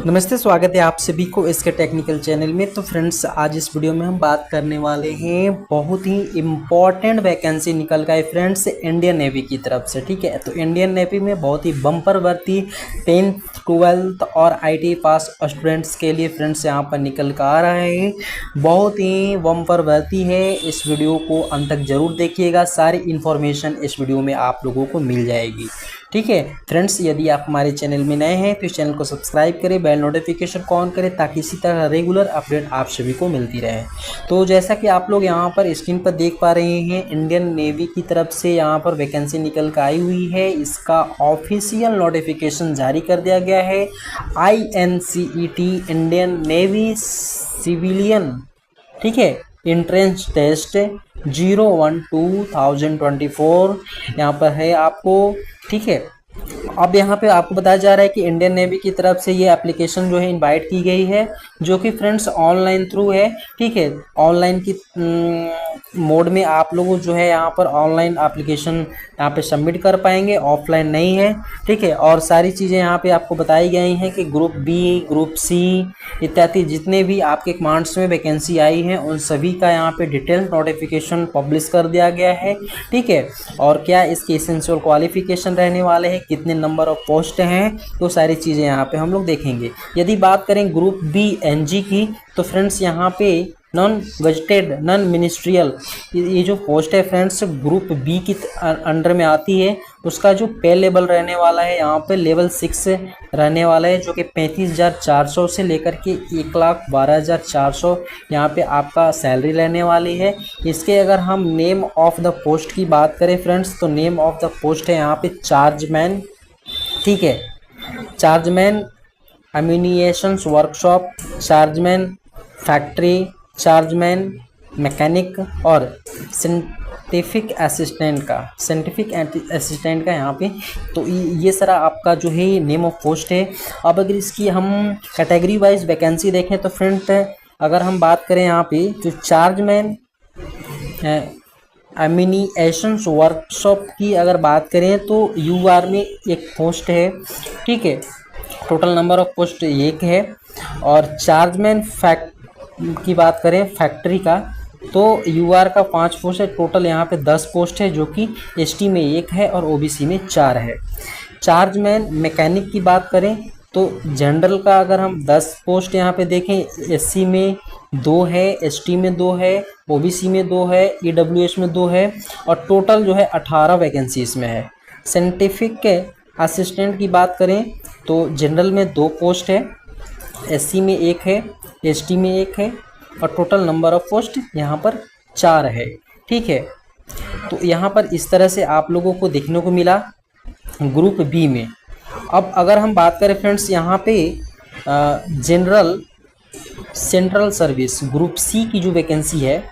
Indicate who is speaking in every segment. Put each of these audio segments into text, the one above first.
Speaker 1: नमस्ते, स्वागत है आप सभी को इसके टेक्निकल चैनल में। तो फ्रेंड्स, आज इस वीडियो में हम बात करने वाले हैं बहुत ही इम्पॉर्टेंट वैकेंसी निकल गई फ्रेंड्स इंडियन नेवी की तरफ से। ठीक है, तो इंडियन नेवी में बहुत ही बम्पर भर्ती 10th 12th और ITI पास स्टूडेंट्स के लिए फ्रेंड्स यहाँ पर निकल कर आ रहा है। बहुत ही बम्पर भर्ती है, इस वीडियो को अंत तक जरूर देखिएगा, सारी इन्फॉर्मेशन इस वीडियो में आप लोगों को मिल जाएगी। ठीक है फ्रेंड्स, यदि आप हमारे चैनल में नए हैं तो इस चैनल को सब्सक्राइब करें, बेल नोटिफिकेशन को ऑन करें ताकि इसी तरह रेगुलर अपडेट आप सभी को मिलती रहे। तो जैसा कि आप लोग यहाँ पर स्क्रीन पर देख पा रहे हैं, इंडियन नेवी की तरफ से यहाँ पर वैकेंसी निकल कर आई हुई है। इसका ऑफिशियल नोटिफिकेशन जारी कर दिया गया है। INCET इंडियन नेवी सिविलियन, ठीक है, एंट्रेंस टेस्ट 01/2024 यहाँ पर है आपको। ठीक है, अब यहाँ पे आपको बताया जा रहा है कि इंडियन नेवी की तरफ से ये एप्लीकेशन जो है इनवाइट की गई है, जो कि फ्रेंड्स ऑनलाइन थ्रू है। ठीक है, ऑनलाइन की मोड में आप लोग जो है यहाँ पर ऑनलाइन एप्लीकेशन यहाँ पे सबमिट कर पाएंगे, ऑफलाइन नहीं है। ठीक है, और सारी चीज़ें यहाँ पे आपको बताई गई हैं कि ग्रुप बी, ग्रुप सी इत्यादि जितने भी आपके कमांड्स में वैकेंसी आई हैं उन सभी का यहाँ पे डिटेल नोटिफिकेशन पब्लिश कर दिया गया है। ठीक है, और क्या इसके एसेंशियल क्वालिफिकेशन रहने वाले हैं, कितने नंबर ऑफ पोस्ट हैं, तो सारी चीज़ें यहाँ पे हम लोग देखेंगे। यदि बात करें ग्रुप बी NG की, तो फ्रेंड्स यहाँ पे नॉन गजेटेड नॉन मिनिस्ट्रियल ये जो पोस्ट है फ्रेंड्स ग्रुप बी की अंडर में आती है। उसका जो पे लेवल रहने वाला है यहाँ पे लेवल 6 रहने वाला है, जो कि 35,400 से लेकर के 1,12,400 यहाँ पे आपका सैलरी रहने वाली है। इसके अगर हम नेम ऑफ द पोस्ट की बात करें फ्रेंड्स, तो नेम ऑफ द पोस्ट है यहाँ पे चार्जमैन। ठीक है, chargeman ammunitions workshop, chargeman factory, chargeman mechanic और साइंटिफिक असिस्टेंट का यहाँ पे। तो ये सारा आपका जो है नेम ऑफ पोस्ट है। अब अगर इसकी हम कैटेगरी वाइज वैकेंसी देखें तो फ्रेंड अगर हम बात करें यहाँ पे जो चार्जमैन एम्यूनिशंस वर्कशॉप की अगर बात करें तो UR में एक पोस्ट है। ठीक है, टोटल नंबर ऑफ पोस्ट 1 है। और चार्जमैन की बात करें फैक्ट्री का तो UR का 5 पोस्ट है, टोटल यहाँ पे 10 पोस्ट है, जो कि ST में 1 है और OBC में 4 है। चार्जमैन मैकेनिक की बात करें तो जनरल का अगर हम 10 पोस्ट यहाँ पे देखें, SC में 2 है, ST में 2 है, OBC में 2 है, EWS में 2 है और टोटल जो है 18 वैकेंसी इसमें है। साइंटिफिक के असिस्टेंट की बात करें तो जनरल में 2 पोस्ट है, SC में 1 है, ST में 1 है और टोटल नंबर ऑफ पोस्ट यहाँ पर 4 है। ठीक है, तो यहाँ पर इस तरह से आप लोगों को देखने को मिला ग्रुप बी में। अब अगर हम बात करें फ्रेंड्स यहाँ पे general central service group C की जो वैकेंसी है,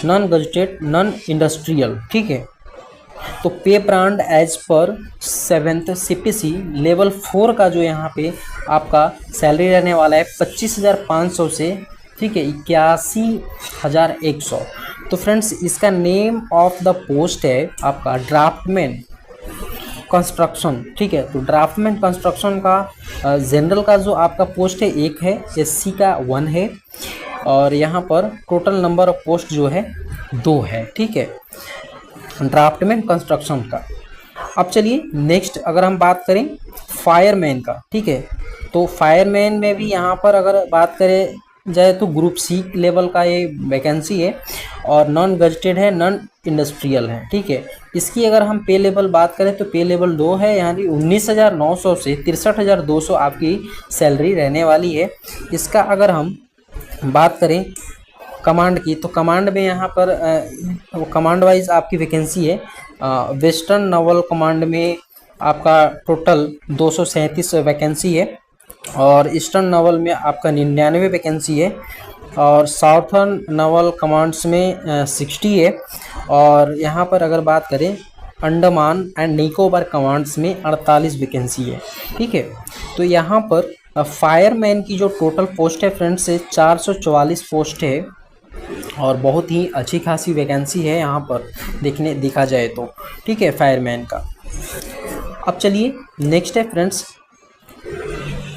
Speaker 1: नॉन गजेटेड नॉन इंडस्ट्रियल। ठीक है, तो पे brand as per 7th CPC level 4 का जो यहाँ पे आपका सैलरी रहने वाला है 25,500 से, ठीक है, 81,100। तो फ्रेंड्स इसका नेम ऑफ द पोस्ट है आपका ड्राफ्टमैन कंस्ट्रक्शन। ठीक है, तो ड्राफ्टमैन कंस्ट्रक्शन का जनरल का जो आपका पोस्ट है 1 है, SC का 1 है और यहाँ पर टोटल नंबर ऑफ पोस्ट जो है 2 है। ठीक है, ड्राफ्टमैन कंस्ट्रक्शन का। अब चलिए नेक्स्ट अगर हम बात करें फायरमैन का। ठीक है, तो फायरमैन में भी यहाँ पर अगर बात करें जाए तो ग्रुप C लेवल का ये वैकेंसी है और नॉन गजेटेड है, नॉन इंडस्ट्रियल है। ठीक है, इसकी अगर हम पे लेवल बात करें तो पे लेवल 2 है, यानी 19,900 से 63,200 आपकी सैलरी रहने वाली है। इसका अगर हम बात करें कमांड की तो कमांड में यहाँ पर कमांड वाइज आपकी वैकेंसी है। वेस्टर्न नावल कमांड में आपका टोटल 237 वैकेंसी है और ईस्टर्न नावल में आपका 99 वैकेंसी है और साउथर्न नावल कमांड्स में 60 है। और यहाँ पर अगर बात करें अंडमान एंड निकोबार कमांड्स में 48 वैकेंसी है। ठीक है, तो यहाँ पर फायरमैन की जो टोटल पोस्ट है फ्रेंड्स 444 पोस्ट है और बहुत ही अच्छी खासी वैकेंसी है यहाँ पर देखा जाए तो। ठीक है, फायरमैन का। अब चलिए नेक्स्ट है फ्रेंड्स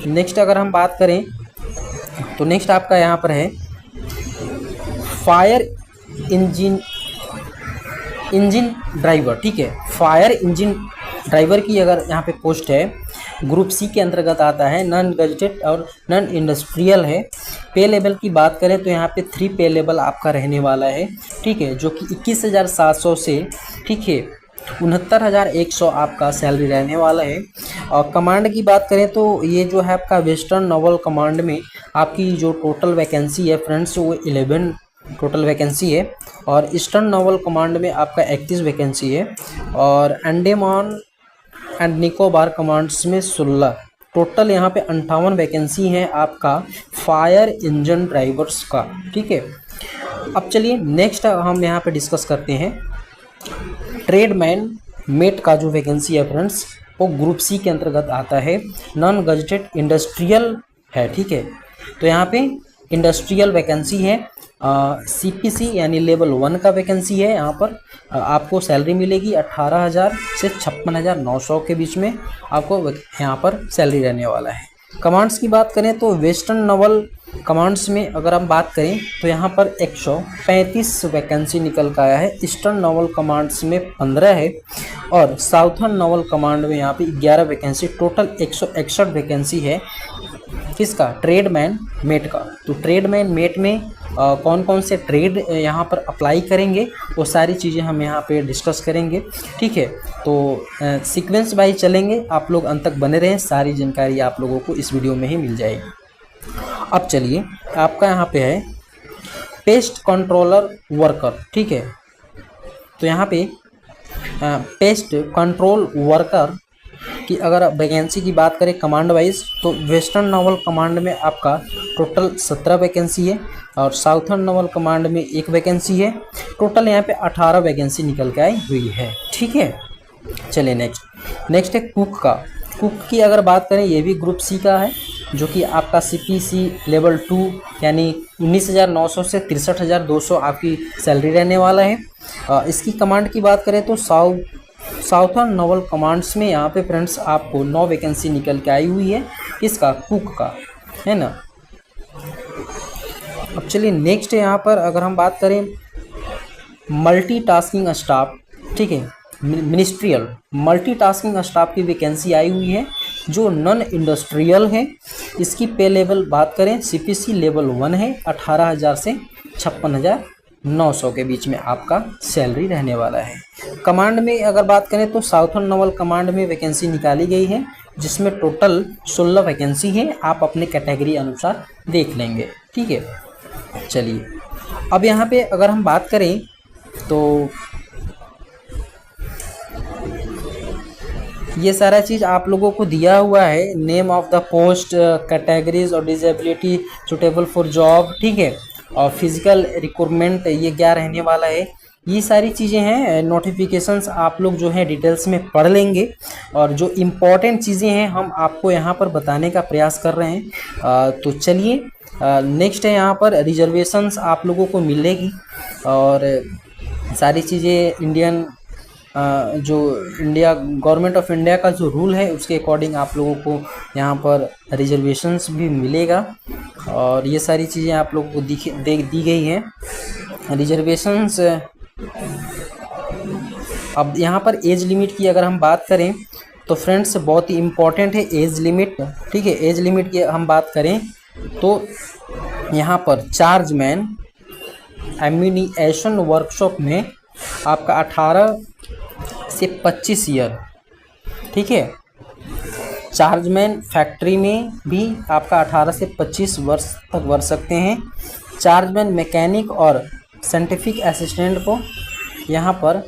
Speaker 1: नेक्स्ट अगर हम बात करें तो नेक्स्ट आपका यहाँ पर है फायर इंजन ड्राइवर, ठीक है। फायर इंजन ड्राइवर की अगर यहाँ पे पोस्ट है, ग्रुप सी के अंतर्गत आता है, नॉन गजेटेड और नॉन इंडस्ट्रियल है। पे लेवल की बात करें तो यहाँ पे 3 पे लेवल आपका रहने वाला है, ठीक है, जो कि 21,700 से, ठीक है, 69,100 आपका सैलरी रहने वाला है। और कमांड की बात करें तो ये जो है आपका वेस्टर्न नवल कमांड में आपकी जो टोटल वैकेंसी है फ्रेंड्स वो 11 टोटल वैकेंसी है, और ईस्टर्न नवल कमांड में आपका 31 वैकेंसी है, और अंडमान एंड निकोबार कमांड्स में 16, टोटल यहाँ पे 58 वैकेंसी है आपका फायर इंजन ड्राइवर्स का, ठीक है। अब चलिए नेक्स्ट हम यहाँ पे डिस्कस करते हैं ट्रेडमैन मेट का जो वैकेंसी है फ्रेंड्स वो ग्रुप सी के अंतर्गत आता है, नॉन गजेटेड इंडस्ट्रियल है, ठीक है। तो यहाँ पे इंडस्ट्रियल वैकेंसी है, सीपीसी यानी लेवल 1 का वैकेंसी है। यहाँ पर आपको सैलरी मिलेगी 18,000 से 56,900 के बीच में आपको यहाँ पर सैलरी रहने वाला है। कमांड्स की बात करें तो वेस्टर्न नवल कमांड्स में अगर हम बात करें तो यहाँ पर 135 वैकेंसी निकल कर आया है, ईस्टर्न नवल कमांड्स में 15 है, और साउथर्न नवल कमांड में यहाँ पे 11 वैकेंसी, टोटल 161 वैकेंसी है किसका, ट्रेडमैन मेट का। तो ट्रेडमैन मेट में कौन कौन से ट्रेड यहाँ पर अप्लाई करेंगे वो सारी चीज़ें हम यहाँ पे डिस्कस करेंगे, ठीक है। तो सीक्वेंस वाइज चलेंगे, आप लोग अंत तक बने रहें, सारी जानकारी आप लोगों को इस वीडियो में ही मिल जाएगी। अब चलिए आपका यहाँ पे है पेस्ट कंट्रोलर वर्कर, ठीक है। तो यहाँ पे पेस्ट कंट्रोल वर्कर कि अगर वैकेंसी की बात करें कमांड वाइज तो वेस्टर्न नवल कमांड में आपका टोटल 17 वैकेंसी है, और साउथर्न नवल कमांड में 1 वैकेंसी है, टोटल यहाँ पे 18 वैकेंसी निकल के आई हुई है, ठीक है। चलिए नेक्स्ट है कुक का। कुक की अगर बात करें ये भी ग्रुप सी का है, जो कि आपका सीपीसी लेवल 2 यानी 19,900 से 63,200 आपकी सैलरी रहने वाला है। इसकी कमांड की बात करें तो साउथर्न नवल कमांड्स में यहाँ पे फ्रेंड्स आपको 9 वैकेंसी निकल के आई हुई है, किसका, कुक का, है ना। अब चलिए नेक्स्ट यहाँ पर अगर हम बात करें मल्टीटास्किंग स्टाफ, ठीक है, मिनिस्ट्रियल मल्टीटास्किंग स्टाफ की वैकेंसी आई हुई है जो नॉन इंडस्ट्रियल है। इसकी पे लेवल बात करें सीपीसी लेवल 1 है, 18,000 से 56,900 के बीच में आपका सैलरी रहने वाला है। कमांड में अगर बात करें तो साउथर्न नवल कमांड में वैकेंसी निकाली गई है, जिसमें टोटल 16 वैकेंसी है, आप अपने कैटेगरी अनुसार देख लेंगे, ठीक है। चलिए अब यहाँ पे अगर हम बात करें तो ये सारा चीज़ आप लोगों को दिया हुआ है, name of the post, categories और डिजेबिलिटी सुटेबल फॉर जॉब, ठीक है, और फिजिकल रिक्वायरमेंट ये क्या रहने वाला है, ये सारी चीज़ें हैं। नोटिफिकेशंस आप लोग जो है डिटेल्स में पढ़ लेंगे, और जो इम्पोर्टेंट चीज़ें हैं हम आपको यहाँ पर बताने का प्रयास कर रहे हैं। तो चलिए नेक्स्ट है यहाँ पर रिजर्वेशंस आप लोगों को मिलेगी, और सारी चीज़ें इंडियन जो इंडिया गवर्नमेंट ऑफ इंडिया का जो रूल है उसके अकॉर्डिंग आप लोगों को यहाँ पर रिजर्वेशंस भी मिलेगा, और ये सारी चीज़ें आप लोगों को दी गई हैं रिजर्वेशंस। अब यहाँ पर एज लिमिट की अगर हम बात करें तो फ्रेंड्स बहुत ही इम्पोर्टेंट है एज लिमिट, ठीक है। एज लिमिट की हम बात करें तो यहाँ पर चार्जमैन एम्यूनिशन वर्कशॉप में आपका 18 से 25 ईयर, ठीक है। चार्जमैन फैक्ट्री में भी आपका 18 से 25 वर्ष तक भर सकते हैं। चार्जमैन मैकेनिक और साइंटिफिक असिस्टेंट को यहाँ पर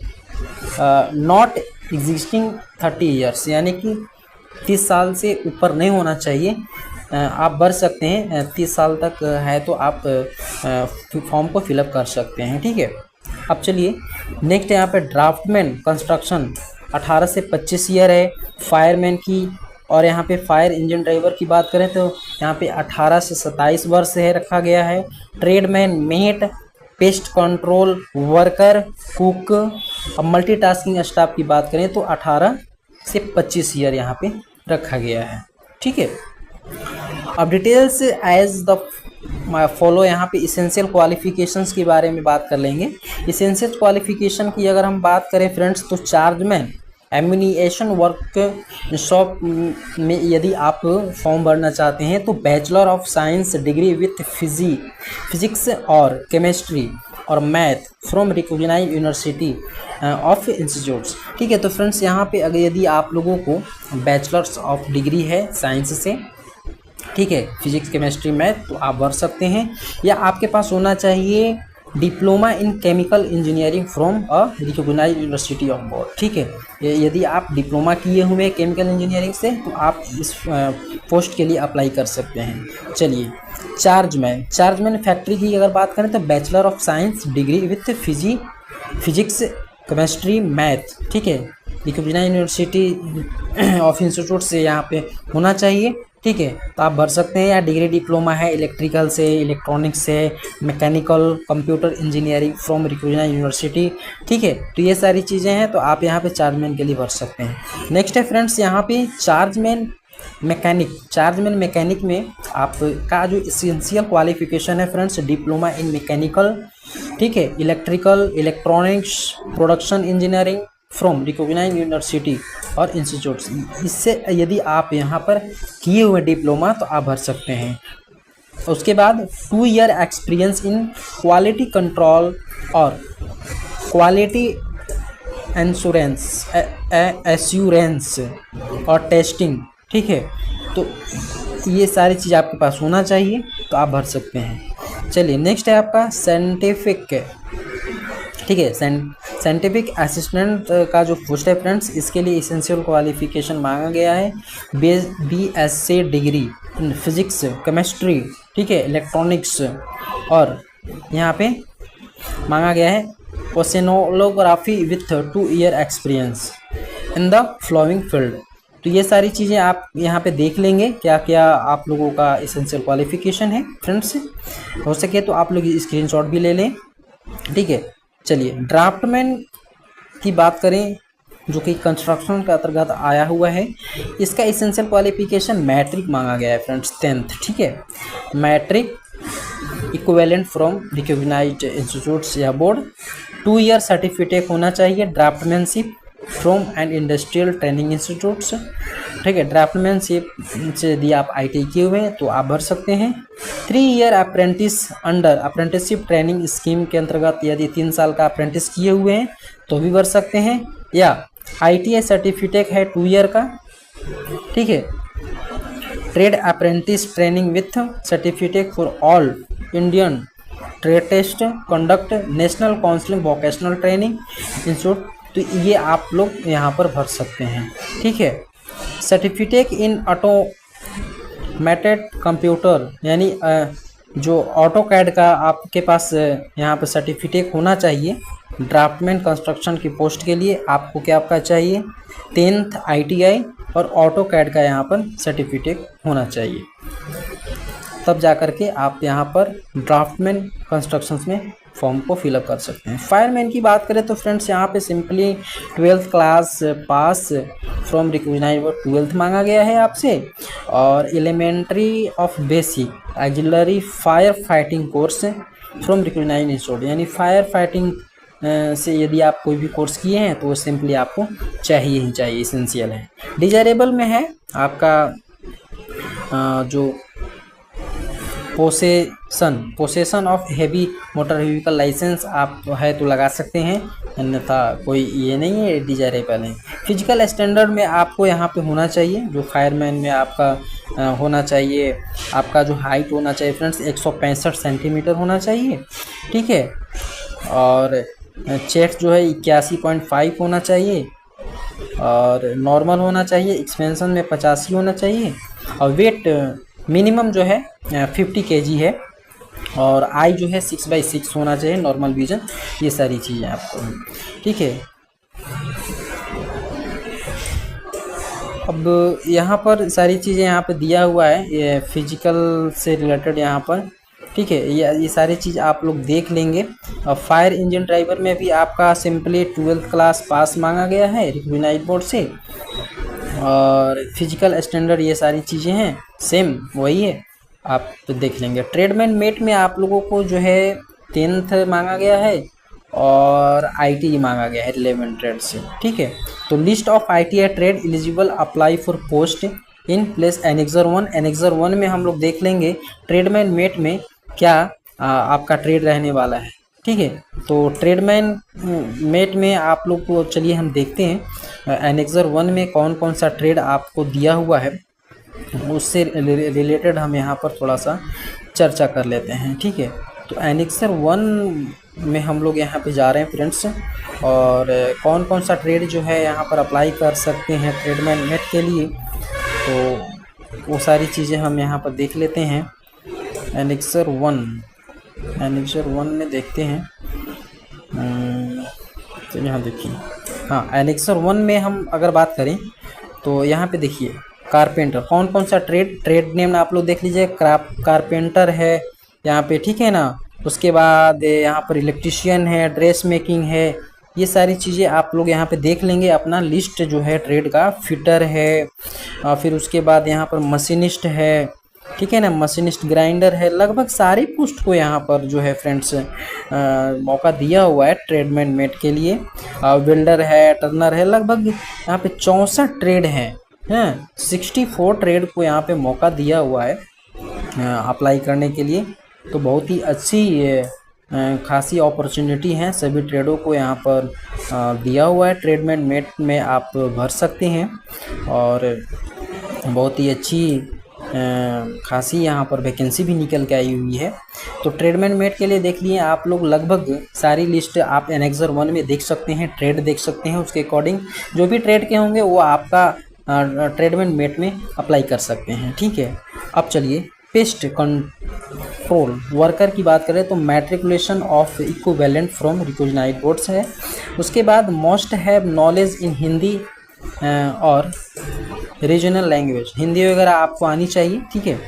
Speaker 1: नॉट एग्जिस्टिंग 30 ईयर्स यानी कि 30 साल से ऊपर नहीं होना चाहिए, आप भर सकते हैं। 30 साल तक है तो आप फॉर्म को फिलअप कर सकते हैं, ठीक है। अब चलिए नेक्स्ट यहाँ पे ड्राफ्टमैन कंस्ट्रक्शन 18 से 25 ईयर है फायरमैन की, और यहाँ पे फायर इंजन ड्राइवर की बात करें तो यहाँ पे 18 से 27 वर्ष है रखा गया है। Tradesman mate, pest control worker, cook, अब मल्टीटास्किंग स्टाफ की बात करें तो 18 से 25 ईयर यहाँ पे रखा गया है, ठीक है। अब डिटेल्स एज द फॉलो, यहाँ पे इसेंशियल क्वालिफिकेशंस के बारे में बात कर लेंगे। इसेंशियल क्वालिफिकेशन की अगर हम बात करें फ्रेंड्स, तो चार्जमैन एम्यूनिशन वर्क शॉप में यदि आप फॉर्म भरना चाहते हैं तो bachelor of science degree with physics और केमिस्ट्री और math from recognised university of institutes. ठीक है, तो फ्रेंड्स यहाँ पे अगर यदि आप लोगों को बैचलर्स ऑफ डिग्री है साइंस से, ठीक है, फिजिक्स केमिस्ट्री मैथ, तो आप भर सकते हैं। या आपके पास होना चाहिए diploma in chemical engineering from a recognised university of board. ठीक है, यदि आप डिप्लोमा किए हुए हैं केमिकल इंजीनियरिंग से तो आप इस पोस्ट के लिए अप्लाई कर सकते हैं। चलिए, चार्जमैन फैक्ट्री की अगर बात करें तो bachelor of science degree with physics chemistry math, ठीक है, रिकॉग्नाइज्ड यूनिवर्सिटी ऑफ इंस्टीट्यूट से यहाँ पे होना चाहिए। ठीक है, तो आप भर सकते हैं। या डिग्री डिप्लोमा है इलेक्ट्रिकल से, इलेक्ट्रॉनिक्स से, mechanical, computer engineering from recognised university. ठीक है, तो ये सारी चीज़ें हैं, तो आप यहाँ पे चार्जमैन के लिए भर सकते हैं। नेक्स्ट है फ्रेंड्स यहाँ पे चार्जमैन मैकेनिक में आपका जो इसेंशियल क्वालिफिकेशन है फ्रेंड्स, डिप्लोमा इन मैकेनिकल, ठीक है, electrical, electronics, production engineering from recognised university और इंस्टीट्यूट्स। इससे यदि आप यहाँ पर किए हुए डिप्लोमा तो आप भर सकते हैं। उसके बाद 2 year experience in quality control और क्वालिटी एश्योरेंस और टेस्टिंग। ठीक है, तो ये सारी चीज़ आपके पास होना चाहिए, तो आप भर सकते हैं। चलिए, नेक्स्ट है आपका साइंटिफिक, ठीक है, साइंटिफिक असिस्टेंट का जो पोस्ट है फ्रेंड्स, इसके लिए इसेंशियल क्वालिफिकेशन मांगा गया है BSc degree in physics chemistry, ठीक है, इलेक्ट्रॉनिक्स, और यहाँ पे मांगा गया है oceanography with 2 year experience in the flowing field. तो ये सारी चीज़ें आप यहाँ पे देख लेंगे क्या क्या आप लोगों का इसेंशियल क्वालिफिकेशन है फ्रेंड्स। हो सके तो आप लोग स्क्रीनशॉट भी ले लें। ठीक है, चलिए, ड्राफ्टमैन की बात करें जो कि कंस्ट्रक्शन के अंतर्गत आया हुआ है, इसका इसेंशियल क्वालिफिकेशन मैट्रिक मांगा गया है फ्रेंड्स, 10th। ठीक है, matric equivalent from recognised institutes या बोर्ड, 2 ईयर सर्टिफिकेट होना चाहिए draftsmanship from and industrial training institutes. ठीक है, ड्राफ्टमैनशिप से यदि आप ITI किए हुए हैं तो आप भर सकते हैं। 3 year apprentice under apprenticeship training scheme के अंतर्गत यदि 3 साल का अप्रेंटिस किए हुए हैं तो भी भर सकते हैं। या ITI सर्टिफिकेट है 2 ईयर का। ठीक है, trade apprentice training with certificate for all Indian trade test conduct national counselling vocational training institute, तो ये आप लोग यहाँ पर भर सकते हैं। ठीक है, सर्टिफिकेट इन ऑटोमेटेड कंप्यूटर, यानी जो ऑटोकैड का आपके पास यहाँ पर सर्टिफिकेट होना चाहिए। ड्राफ्टमैन कंस्ट्रक्शन की पोस्ट के लिए आपको क्या आपका चाहिए, 10th ITI और ऑटोकैड का यहाँ पर सर्टिफिकेट होना चाहिए, तब जा कर के आप यहाँ पर ड्राफ्टमैन कंस्ट्रक्शंस में फॉर्म को फिलअप कर सकते हैं। फायरमैन की बात करें तो फ्रेंड्स यहाँ पे simply 12th class pass from recognised 12th मांगा गया है आपसे, और elementary of basic auxiliary fire fighting course from recognised institute, यानी फायर फाइटिंग से यदि आप कोई भी कोर्स किए हैं तो वो सिंपली आपको चाहिए ही चाहिए, इसेंशियल है। डिजायरेबल में है आपका जो possession of heavy motor vehicle licence आप है तो लगा सकते हैं, अन्यथा कोई ये नहीं है, डिजायरेबल है। फिजिकल स्टैंडर्ड में आपको यहाँ पे होना चाहिए, जो फायरमैन में आपका होना चाहिए, आपका जो हाइट होना चाहिए फ्रेंड्स 165 सेंटीमीटर होना चाहिए। ठीक है, और चेस्ट जो है 81.5 होना चाहिए, और नॉर्मल होना चाहिए, एक्सपेंशन में 85 होना चाहिए, और वेट मिनिमम जो है 50 kg है, और आई जो है 6/6 होना चाहिए, नॉर्मल विजन। ये सारी चीज़ें आपको, ठीक है। अब यहाँ पर सारी चीज़ें यहाँ पे दिया हुआ है, ये फिजिकल से रिलेटेड यहाँ पर, ठीक है। ये सारी चीज़ आप लोग देख लेंगे। और फायर इंजन ड्राइवर में भी आपका सिंपली 12th क्लास पास मांगा गया है रिकॉग्नाइज्ड बोर्ड से, और फिजिकल स्टैंडर्ड ये सारी चीज़ें हैं सेम वही है, आप देख लेंगे। ट्रेडमैन मेट में आप लोगों को जो है 10th मांगा गया है और ITI मांगा गया है रिलेवेंट ट्रेड से, ठीक है। तो list of ITI trade eligible apply for post in place annexure 1। Annexure 1 में हम लोग देख लेंगे ट्रेडमैन मेट में क्या आपका ट्रेड रहने वाला है, ठीक है। तो ट्रेडमैन मेट में आप लोग को चलिए हम देखते हैं एनेक्सर 1 में कौन कौन सा ट्रेड आपको दिया हुआ है, उससे रिलेटेड हम यहाँ पर थोड़ा सा चर्चा कर लेते हैं, ठीक है। तो एनेक्सर 1 में हम लोग यहाँ पे जा रहे हैं फ्रेंड्स, और कौन कौन सा ट्रेड जो है यहाँ पर अप्लाई कर सकते हैं ट्रेडमैन मेट के लिए, तो वो सारी चीज़ें हम यहाँ पर देख लेते हैं। एनेक्सर 1 में देखते हैं, तो यहाँ देखिए, हाँ एनेक्सर 1 में हम अगर बात करें तो यहाँ पे देखिए कारपेंटर, कौन कौन सा ट्रेड नेम आप लोग देख लीजिए। कारपेंटर है यहाँ पे, ठीक है ना। उसके बाद यहाँ पर इलेक्ट्रिशियन है, ड्रेस मेकिंग है, ये सारी चीज़ें आप लोग यहाँ पे देख लेंगे अपना लिस्ट जो है ट्रेड का। फिटर है, फिर उसके बाद यहाँ पर मशीनिस्ट है, ठीक है ना, मशीनिस्ट, ग्राइंडर है। लगभग सारी पोस्ट को यहाँ पर जो है फ्रेंड्स मौका दिया हुआ है ट्रेडमैन मेट के लिए। वेल्डर है, टर्नर है, लगभग यहाँ पे 64 ट्रेड हैं, 64 ट्रेड को यहाँ पे मौका दिया हुआ है अप्लाई करने के लिए। तो बहुत ही अच्छी खासी अपॉर्चुनिटी हैं, सभी ट्रेडों को यहाँ पर दिया हुआ है। ट्रेडमैन मेट में आप भर सकते हैं और बहुत ही अच्छी खासी यहाँ पर वैकेंसी भी निकल के आई हुई है। तो ट्रेडमैन मेट के लिए देख लिए आप लोग लगभग सारी लिस्ट आप एनेक्सर 1 में देख सकते हैं, ट्रेड देख सकते हैं। उसके अकॉर्डिंग जो भी ट्रेड के होंगे वो आपका ट्रेडमैन मेट में अप्लाई कर सकते हैं, ठीक है। अब चलिए पेस्ट कंट्रोल वर्कर की बात करें तो matriculation of equivalent from recognised boards है। उसके बाद most have knowledge in Hindi और रीजनल लैंग्वेज, हिंदी वगैरह आपको आनी चाहिए, ठीक है।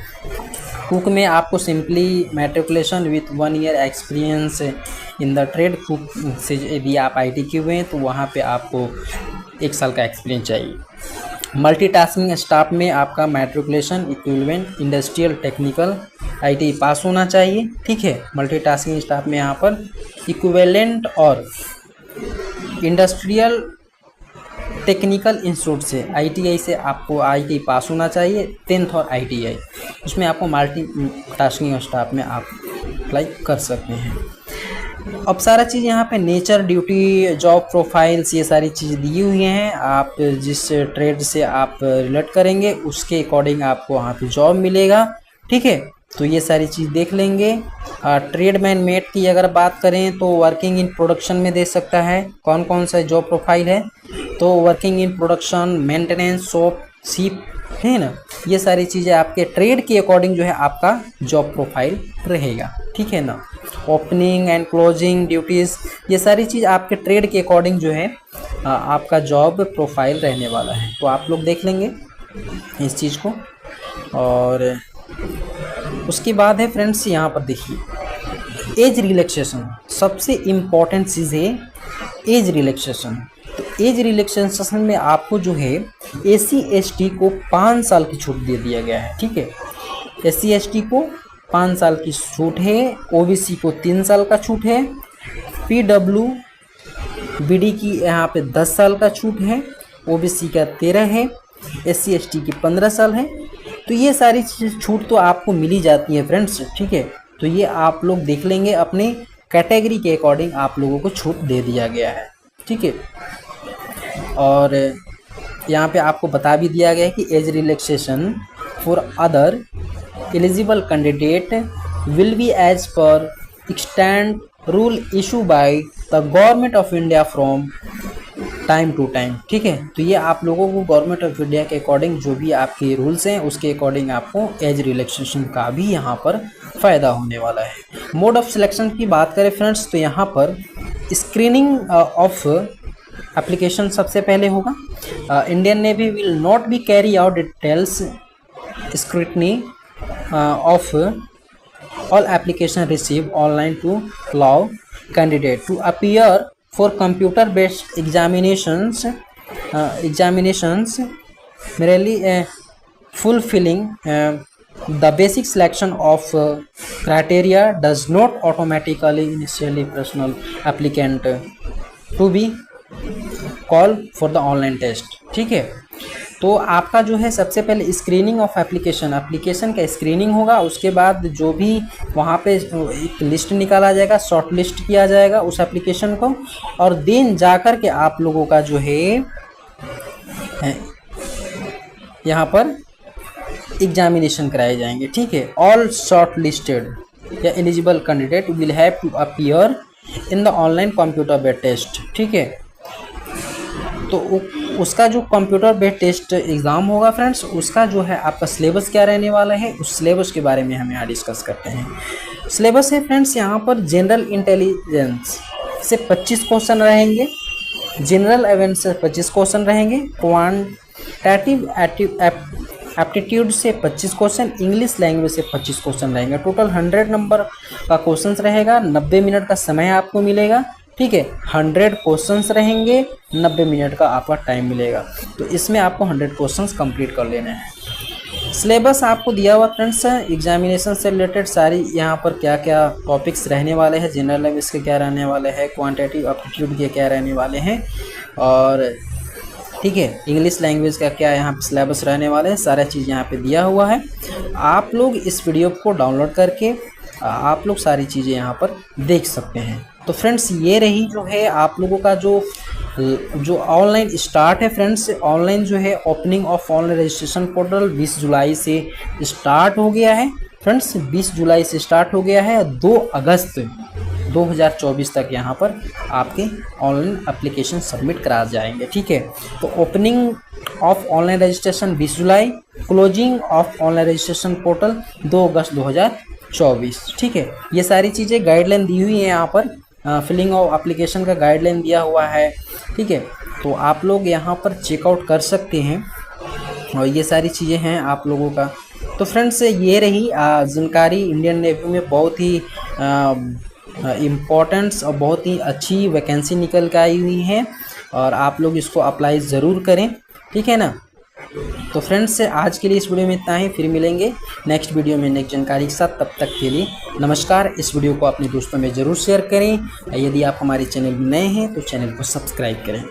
Speaker 1: कुक में आपको simply matriculation with 1 year experience in the trade, cook से यदि आप IT किए हुए हैं तो वहाँ पे आपको 1 साल का एक्सपीरियंस चाहिए। मल्टीटास्किंग स्टाफ में आपका matriculation equivalent industrial technical ITI पास होना चाहिए, ठीक है। मल्टीटास्किंग स्टाफ में यहाँ पर इक्विवेलेंट और इंडस्ट्रियल टेक्निकल इंस्टीट्यूट से ITI से आपको ITI पास होना चाहिए, 10th और ITI, उसमें आपको मल्टीटास्किंग स्टाफ में आप अप्लाई कर सकते हैं। अब सारा चीज़ यहाँ पे नेचर, ड्यूटी, जॉब प्रोफाइल्स, ये सारी चीज़ दी हुई हैं। आप जिस ट्रेड से आप रिलेट करेंगे उसके अकॉर्डिंग आपको वहाँ पे जॉब मिलेगा, ठीक है। तो ये सारी चीज़ देख लेंगे। ट्रेडमैन मेट की अगर बात करें तो वर्किंग इन प्रोडक्शन में दे सकता है, कौन कौन सा जॉब प्रोफाइल है, तो working in production, maintenance, shop, ship, है ना। ये सारी चीज़ें आपके ट्रेड के अकॉर्डिंग जो है आपका जॉब प्रोफाइल रहेगा, ठीक है ना। ओपनिंग एंड क्लोजिंग ड्यूटीज़, ये सारी चीज़ आपके ट्रेड के अकॉर्डिंग जो है आपका जॉब प्रोफाइल रहने वाला है। तो आप लोग देख लेंगे इस चीज़ को। और उसके बाद है फ्रेंड्स यहाँ पर देखिए एज रिलैक्सेशन, सबसे इम्पॉर्टेंट चीज़ है एज रिलैक्सेशन। तो एज रिलैक्सेशन में आपको जो है SC ST को 5 साल की छूट दे दिया गया है, ठीक है। SC ST को 5 साल की छूट है, OBC को 3 साल का छूट है, PWBD की यहाँ पे 10 साल का छूट है, OBC का 13 है, SC ST की 15 साल है। तो ये सारी छूट तो आपको मिली जाती है फ्रेंड्स, ठीक है। तो ये आप लोग देख लेंगे, अपने कैटेगरी के अकॉर्डिंग आप लोगों को छूट दे दिया गया है, ठीक है। और यहाँ पे आपको बता भी दिया गया है कि age relaxation for other eligible candidate will be age पर extend rule issue by the government of India from time to time, ठीक है। तो ये आप लोगों को गवर्नमेंट ऑफ इंडिया के अकॉर्डिंग जो भी आपके रूल्स हैं उसके अकॉर्डिंग आपको एज रिलैक्सेशन का भी यहाँ पर फ़ायदा होने वाला है। मोड ऑफ सिलेक्शन की बात करें फ्रेंड्स तो यहाँ पर स्क्रीनिंग ऑफ एप्लीकेशन सबसे पहले होगा। Indian Navy will not be carry out details scrutiny of all application receive online to allow candidate to appear for computer based examinations merely fulfilling the basic selection of criteria does not automatically initially personal applicant to be call for the online test। ठीक है, तो आपका जो है सबसे पहले screening of application का screening होगा। उसके बाद जो भी वहाँ पे एक लिस्ट निकाला जाएगा, शॉर्ट लिस्ट किया जाएगा उस एप्लीकेशन को, और दिन जाकर के आप लोगों का जो है यहाँ पर एग्जामिनेशन कराए जाएंगे। ठीक है, ऑल शॉर्ट लिस्टेड या eligible candidate will have to appear in the online computer based test. ठीक है, तो उसका जो कंप्यूटर बेस्ड टेस्ट एग्ज़ाम होगा फ्रेंड्स, उसका जो है आपका सिलेबस क्या रहने वाला है, उस सिलेबस के बारे में हम यहाँ डिस्कस करते हैं। सिलेबस है फ्रेंड्स यहाँ पर जनरल इंटेलिजेंस से 25 क्वेश्चन रहेंगे, जनरल अवेयरनेस से 25 क्वेश्चन रहेंगे, क्वांटिटेटिव एप्टीट्यूड से 25 क्वेश्चन, इंग्लिश लैंग्वेज से 25 क्वेश्चन रहेंगे। टोटल 100 नंबर का क्वेश्चन रहेगा, 90 मिनट का समय आपको मिलेगा। ठीक है, 100 क्वेश्चंस रहेंगे, 90 मिनट का आपका टाइम मिलेगा, तो इसमें आपको 100 क्वेश्चंस कंप्लीट कर लेने हैं। सिलेबस आपको दिया हुआ फ्रेंड्स, एग्जामिनेशन से रिलेटेड सारी यहाँ पर क्या क्या टॉपिक्स रहने वाले हैं, जनरल लैंग्वेज के क्या रहने वाले हैं, क्वांटिटेटिव एप्टीट्यूड के क्या रहने वाले हैं, और ठीक है इंग्लिश लैंग्वेज का क्या यहाँ पे सिलेबस रहने वाले हैं, सारा चीज़ यहाँ पे दिया हुआ है। आप लोग इस वीडियो को डाउनलोड करके आप लोग सारी चीज़ें यहाँ पर देख सकते हैं। तो फ्रेंड्स ये रही जो है आप लोगों का जो ऑनलाइन स्टार्ट है फ्रेंड्स, ऑनलाइन जो है opening of online registration portal 20 जुलाई से स्टार्ट हो गया है फ्रेंड्स, 20 जुलाई से स्टार्ट हो गया है, 2 अगस्त 2024 तक यहाँ पर आपके ऑनलाइन एप्लीकेशन सबमिट करा जाएंगे। ठीक है, तो opening of online registration 20 July, closing of online registration portal 2 अगस्त 2024। ठीक है, ये सारी चीज़ें गाइडलाइन दी हुई है यहाँ पर, फिलिंग ऑफ एप्लीकेशन का गाइडलाइन दिया हुआ है। ठीक है, तो आप लोग यहाँ पर चेकआउट कर सकते हैं, और ये सारी चीज़ें हैं आप लोगों का। तो फ्रेंड्स ये रही जानकारी इंडियन नेवी में बहुत ही इम्पोर्टेंट्स और बहुत ही अच्छी वैकेंसी निकल के आई हुई है, और आप लोग इसको अप्लाई ज़रूर करें। ठीक है ना, तो फ्रेंड्स आज के लिए इस वीडियो में इतना ही, फिर मिलेंगे नेक्स्ट वीडियो में नेक्स्ट जानकारी के साथ। तब तक के लिए नमस्कार। इस वीडियो को अपने दोस्तों में ज़रूर शेयर करें। यदि आप हमारे चैनल में नए हैं तो चैनल को सब्सक्राइब करें।